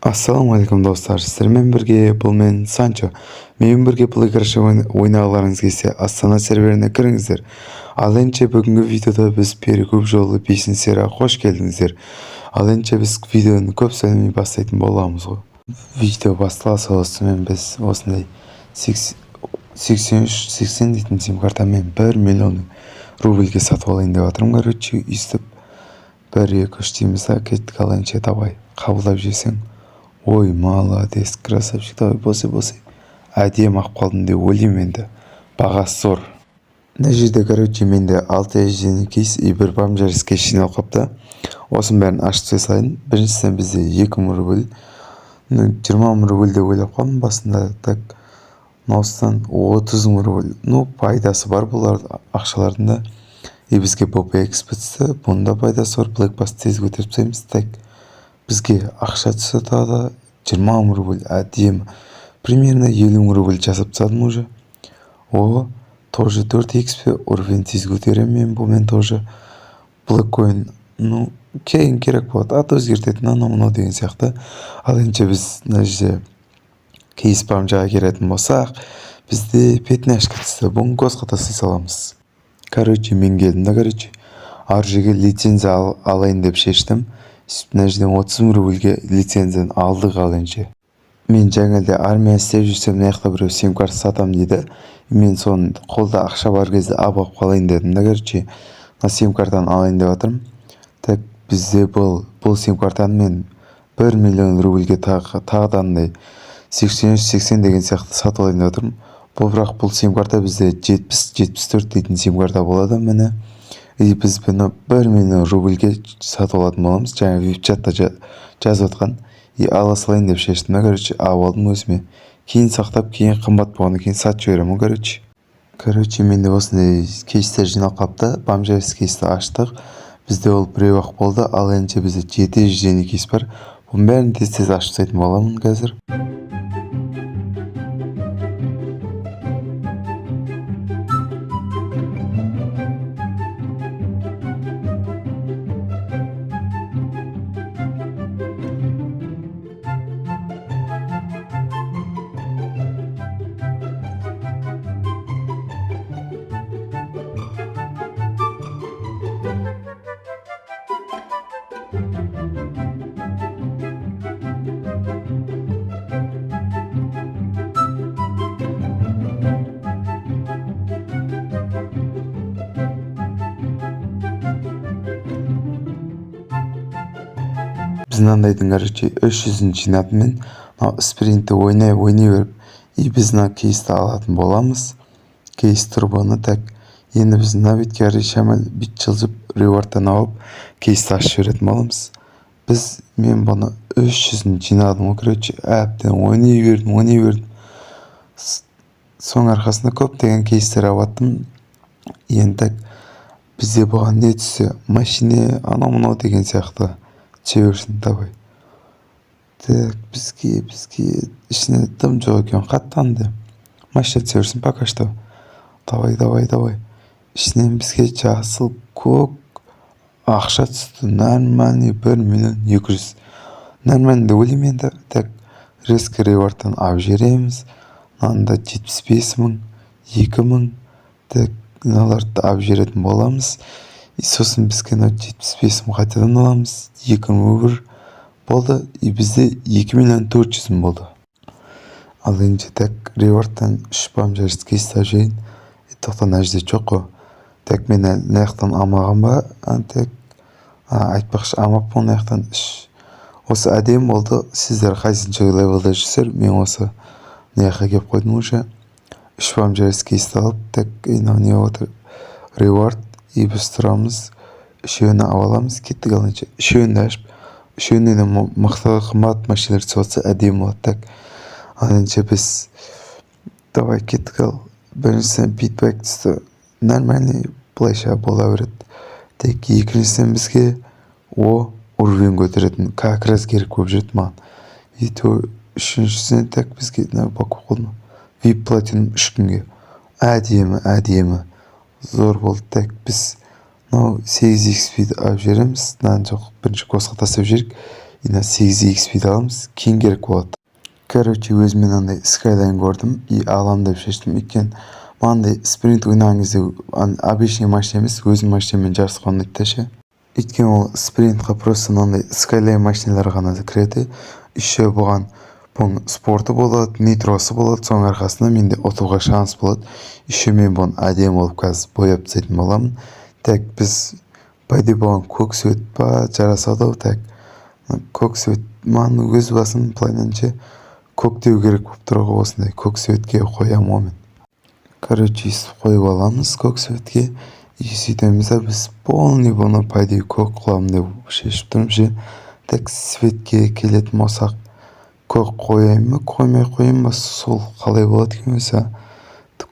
Ассалаумағалейкум достар, сіздермен бірге бұл мен Санчо. Менімен бірге бұл играшы ойнағыларыңыз келсе Астана серверіне кіріңіздер. Ал енді бүгінгі видеода біз перекуп жолы 5-ші серияға қош келдіңіздер. Ал енді біз видеоны көп сөйлемей бастайтын боламыз ғой. Видео басталса осымен біз осындай 83-80 дейтін сим-картамен 1 миллион рубльге сатып алайын деп жатырмын. Короче, өйстіп 1-2-3 дейміз да, кеттік. Ал енді давай қабылдап жесең. Ой, молодец, красавчик, давай, босы. Әдем ақ қалдым деп ойлаймын енді. Бағасы зор. Мына жерде, короче, менде 6 жеңіл кейс и бір бомжарис кейс жиналып қапты. Осының бәрін ашып салайын. Біріншісінен бізде 2000 рубль. 20 мың рубль деп ойлап қалдым басында. Так, ноустан 30 мың рубль. Пайдасы бар бұлар ақшалардың да. И бізге BPX бітісті. Бұнда пайдасы бар. Blackbass тез көтеріп тастаймыз. Так, бізге ақша түсті тағы 20 мың рубль. Әдемі. Примерно 50 мың рубль жасап тастадым уже. Тоже 4xp уровень тез көтеремін мен тоже. Блэккоин, кейін керек болады. Аты өзгертетін анау деген сияқты. Ал енді біз мына жерде кейс бомжаға келетін болсақ, бізде пятнашка түсті. Бұны қосқа тастай саламыз. Короче, мен келдім да, ар жерге лицензия алайын деп шештім. Мына жерден 30 мың рубльге лицензияны алдық. Ал енді мен жаңада армия істеп жүрсем, мына жақта біреу сим-карта сатамын дейді. Мен соны қолда ақша бар кезде алып қалайын дедім да, мына сим-картаны алайын деп жатырмын. Так, бізде бұл сим-картаны мен 1 миллион рубльге тағдандай 83-80 деген сияқты сатып алайын деп жатырмын. Бірақ бұл сим-карта бізде 70-74 дейтін сим-карта болады міне. И біз бұны 1 миллион рубльге сатып алатын боламыз. Жаңа веб-чатта жазып отқан. И ала салайын деп шештім. Алып алдым өзіме. Кейін сақтап, кейін қымбат болғаннан кейін сатып жіберемін. Менде осындай кейстер жинап қапты. Бомжарис кейсті аштық. Бізде ол біреу ақ болды. Ал енді бізде 700 жеңіл кейс бар. Бұның бәрін тез ашып тастайтын боламын қазір. Біз мынандайдың 300-ін жинадым мен. Спринтті ойнай беріп, и біз мына кейсті алатын боламыз. Кейс тұрбаны. Так, енді біз мына бетке шамал бит жылжып ревардтан алып кейсті ашып жіберетін боламыз. Мен бұны 300-ін жинадым. Әбден ойнай бердім. Соң арқасында көптеген кейстер алаттым. Енді так, бізде бұған не түссе, машине, анау деген сияқты чеберсін, давай. Так, бізге ішіне дым жоқ екен, қаттанды. Машина чеберсін, пока что. Давай. Ішінен бізге жасыл көк ақша түсті. Нормальный 1 миллион 200. Нормальный да ойлайым енді. Так, резко ревардтан алып жібереміз. Мынанда 75 мың, 2 мың. Так, мыналарды алып жіберетін боламыз. И сосын бізге 75 мың қайтадан аламыз. 2 мың болды. И бізде 2 миллион 400 мың болды. Ал енді так, ревардтан 3 бомжарис кейсті жайын. Тоқтан әжде жоқ қой. Так, мен наяқтан алмаған ба? Так, айтпақшы алмап бұл наяқтан 3. Осы әдем болды. Сіздер қайсыншы левелда жүрсер? Мен осы наяққа кеп қойдым уже. 3 бомжарис кейсті алып. Так, не отыр? Ревард. И біз тұрамыз. Үшеуіні аваламыз. Кеттік алыншы. Үшеуіні ашып. Үшеуіне де мықты қымбат машиналар түсіп әдем болады. Так, алыншы біз. Давай кеттік ал. Біріншісінен битбэк түсті. Нормальный плайша бола береді. Так, екіншісінен бізге уровень көтеретін. Как раз керек көп жүреді маған. И үшіншісінен так бізге бақып қолды. VIP платинум 3 күнге. Әдемі. Зор болды. Так, біз 8xp алып жібереміз. Жоқ, бірінші қосқа тастап жіберік. ина 8xp аламыз, кийин керек болот. Короче, өзүм андай Skyline көрдүм и алам деп чечтим. Өйткені мындай спринт ойнаган кезде обычный машина эмес, өзүмдүн машинам менен жарыска ойнойт деши. Өйткені ол спринтка просто мындай Skyline машиналар гана кирет. Еще буган спорту болот, нитросу болот, сонун аркасында менде отууга шанс болот. Еще мен буну адем болуп казыр бояп тастайтын боламын. Так биз пайда болгон көк свет ба жарасады. Так көк свет маны өз басым планынча көктөө керек болуп турго осындай көк светке коям го мен. Короче, коюп аламыз көк светке. И сүйтөбүз да биз полный буну пайда көк кылам деп чечип турмуш. Так светке келетін болсак, көк коеюнбу, коймой коеюнбу, сол калай болот экен өзү.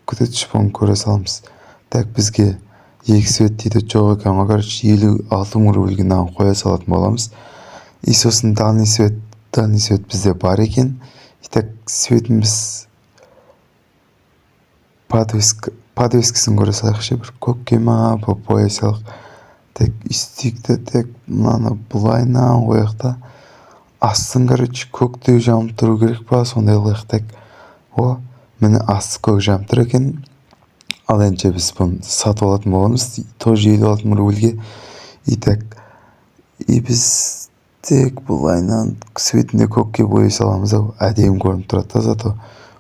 Күтүп буну көрө саламыз. Так бизге эки свет дейт жок экен го. Короче, 56 000 рубльге коя салатын боламыз. И сосын дальний свет bizde бар екен. И так светimiz подвескесин көрө салайыкчы, бир көккө ма боя салык. Так истикте так мынаны булайынан коек да. Астын короче көктөө жамып туру керек па, сондай кылайык. Так о, міне асты көк жамып тур экен. Ал энче биз буну сатып алатын боламыз, тоже 56 000 рубльге. И так биз тек булайынан светинде көккө боя саламыз, адем көрүнүп турат да, зато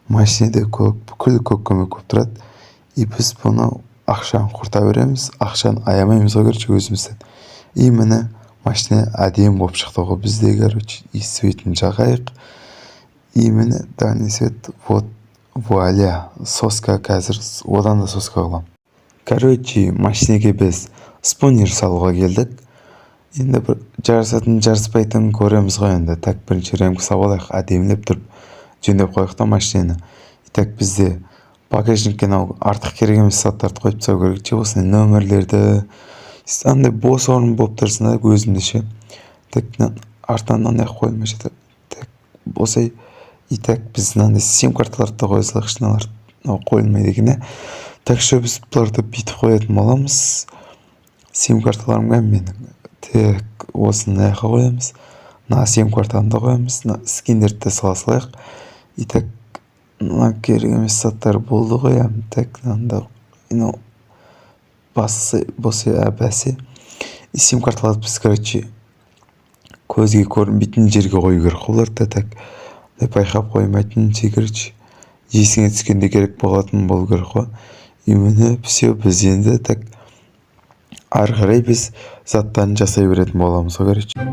машинеде көк, бүкүл көк көмөк болуп турат. И биз буну акчаны курта беребиз, акчаны аябайбыз го короче өзүбүздөн. И міне машина адем болуп чыкты го. Бизде короче и светин жагайык. И міне дальний свет, вот вуаля, соска казыр одан да соска кылам. Короче, машинеге биз спонер салууга келдик. Енді бір жарысатын жарыспайтын көреміз ғой енді. Так бірінші ремка салып алайық, әдемілеп тұрып жөндеп қойық та машинаны. И так бізде багажникке артық керек емес заттарды қойып тастау керек. Осындай нөмірлерді, андай бос орын болып тұрсын да өзімде ше. Так артынан андай қойылмай жатыр. Так босай. И так біз андай сим карталарды да қоя салайық, шыналар қойылмайды екен. Так что біз бұларды бүйтіп қоятын боламыз. Сим карталарым менің. Так, осыны аяққа қоямыз. Мына сим картаны да қоямыз. Скиндерді де сала салайық. И так, мына керек емес заттар болды қоямын. Так, мынанда басы бәсе. И сим карталарды біз, короче, көзге көрінбейтін жерге қою керек оларды. Так, байқап қоймайтын же, короче, есіңе түскенде керек болатын болу керек қой. И міне все, біз енді так ары қарай біз заттарын жасай беретін боламыз ғой, короче.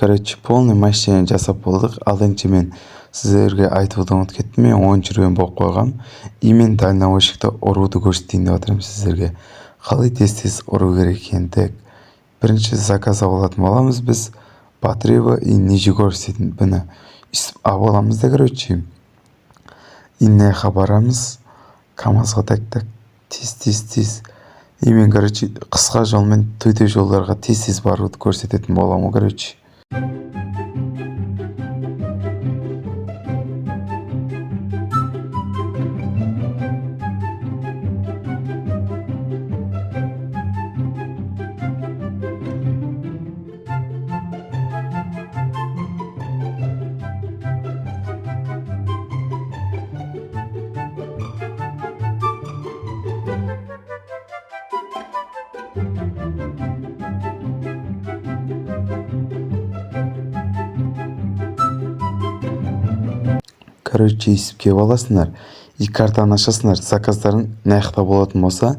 Короче, полный машина жасап болдық. Ал енді мен сіздерге айтуды ұмытып кеттім. Мен 10 жүрген болып қойғам. И мен дальнобойщикті ұруды көрсетейін деп жатырмын сіздерге. Қалай тез ұру керек екенін. Так, бірінші заказ алатын боламыз біз. Батырева и Нижегорск дейтін бұны алып аламыз да, короче. Иннаяққа барамыз. КамАЗға так тез. И мен, короче, қысқа жолмен төте жолдарға тез баруды көрсететін боламын, короче. короче үйсіп келіп аласыңдар, и картаны ашасыңдар, заказдарың наяқта болатын болса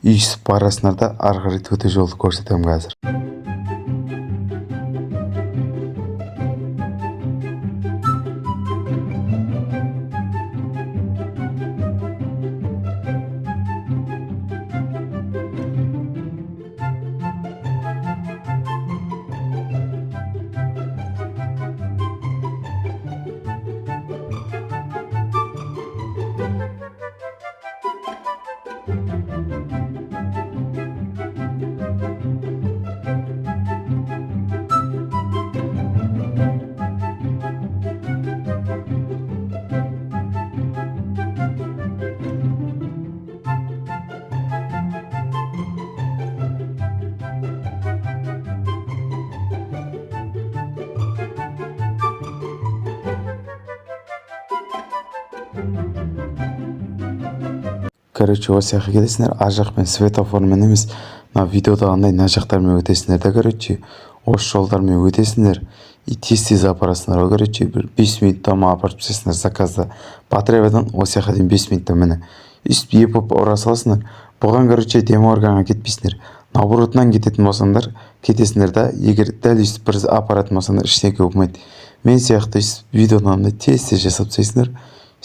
үйсіп барасыңдар да ары қарай төте жолды көрсетемін қазір. Короче осы жаққа келесіңдер, ар жақпен светоформен емес, мына видеодағындай мына жақтармен өтесіңдер да, короче осы жолдармен өтесіңдер и тез апарасыңдар ғой. Короче бір 5 минутта ма апарып тастайсыңдар заказды. Батыревадан осы жаққа дейін 5 минутта міне. Үстіп епіп ұра саласыңдар. Бұған короче деморганға кетпейсіңдер. Наоборотынан кететін болсаңдар кетесіңдер да, егер дәл үстіп бір апаратын болсаңдар ештеңе болмайды. Мен сияқты видеоны тез жасап тастайсыңдар.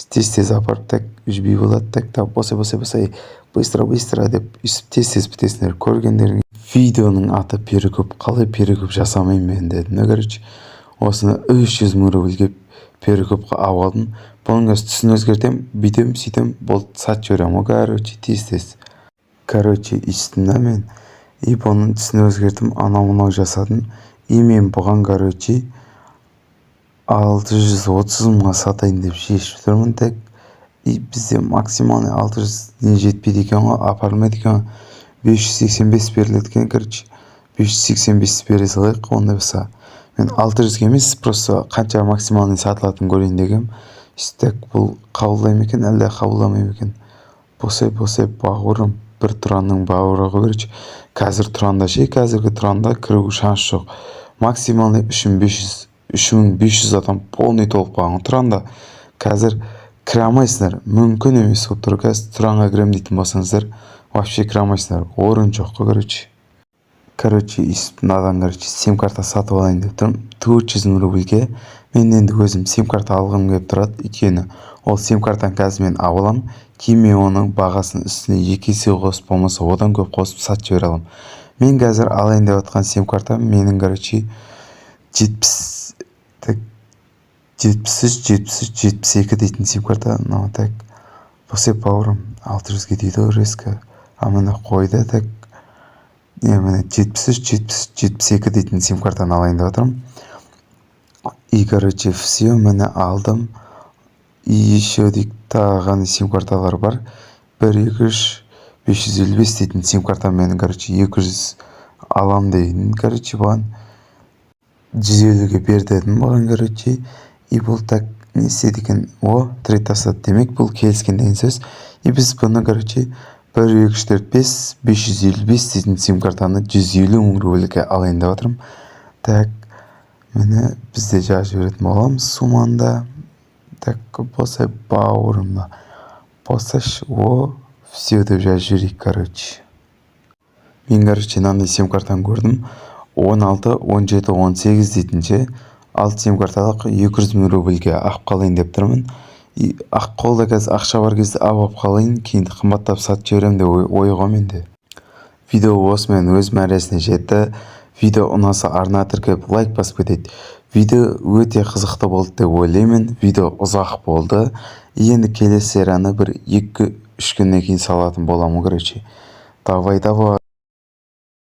Тез апарып так үзбей болады, так босай быстро деп үстіп тез бітесіңдер. Көргендерің видеоның аты перекуп, қалай перекуп жасамаймын мен дедім. Короче осыны 300 000 рубльге перекупқа алып алдым. Бұның түсін өзгертем, бүйтем, сөйтем, болды сатып жіберем ғой. Короче тез. Короче үстінде мен и бұның түсін өзгертім, анау жасадым. И мен бұған короче 630 000-ға сатайын деп шешіп тұрмын. Так и бізде максималный 600 жетпейді екен ғой, апармайды екен. 585 беріледі екен. Короче 585 бере салайық онда болса. Мен 600-ге емес, просто қанша максималный сатылатын көрейін дегем. Так бұл қабылдаймын екен, әлде қабылдамаймын екен. Босай бауырым, бір тұранның бауыры ғой. Короче қазір тұранда қазіргі тұранда кіруге шанс жоқ. Максималный 3500 адам полный толып қалған тұранда. Қазір кіре алмайсыңдар, мүмкін емес болып тұр. Қазір тұранға кірем дейтін болсаңыздар вообще кіре алмайсыңдар, орын жоқ қой. Короче мынадан сим карта сатып алайын деп тұрмын 400 000 рубльге. Мен енді өзім сим карта алғым келіп тұрады, өйткені ол сим картаны қазір мен алам, кейін мен оның бағасын үстіне 2 есе қосып, болмаса одан көп қосып сатып жібере аламын. Мен қазір алайын деп отқан сим карта менің 73-72 дейтін сим карта. Так босай бауырым 600-ге дейді резко, а міне қойды. Так міне 73-72 дейтін сим картаны алайын деп отырмын. И все міне алдым. И еще тағы сим карталар бар. 1-2-3-555 дейтін сим карта менің 200 алам дейін. Бұған 150-ге бер дедім бұған. И бұл так не істеді екен, трейд тастады демек, бұл келіскен деген сөз. И біз бұны 1-2-3-4-5 555 дейтін сим картаны 150 000 рубльге алайын деп отырмын. Так міне бізде жазып жіберетін боламыз суманда. Так босай бауырымда босаш, все деп жазып жіберейік. Мен мынандай сим картаны көрдім. 16, 17, 18 дейтінше 6 сим карталық 200 000 рубльге ақып қалайын деп тұрмын. И қолда қазір ақша бар кезде алып қалайын, кейін қымбаттап сатып жіберем деп ой ғой менде. Видео осымен өз мәресіне жетті. Видео ұнаса арна тіркеп лайк басып кетейді. Видео өте қызықты болды деп ойлаймын. Видео ұзақ болды. Енді келесі серияны бір 2-3 күннен кейін салатын боламын. Давай.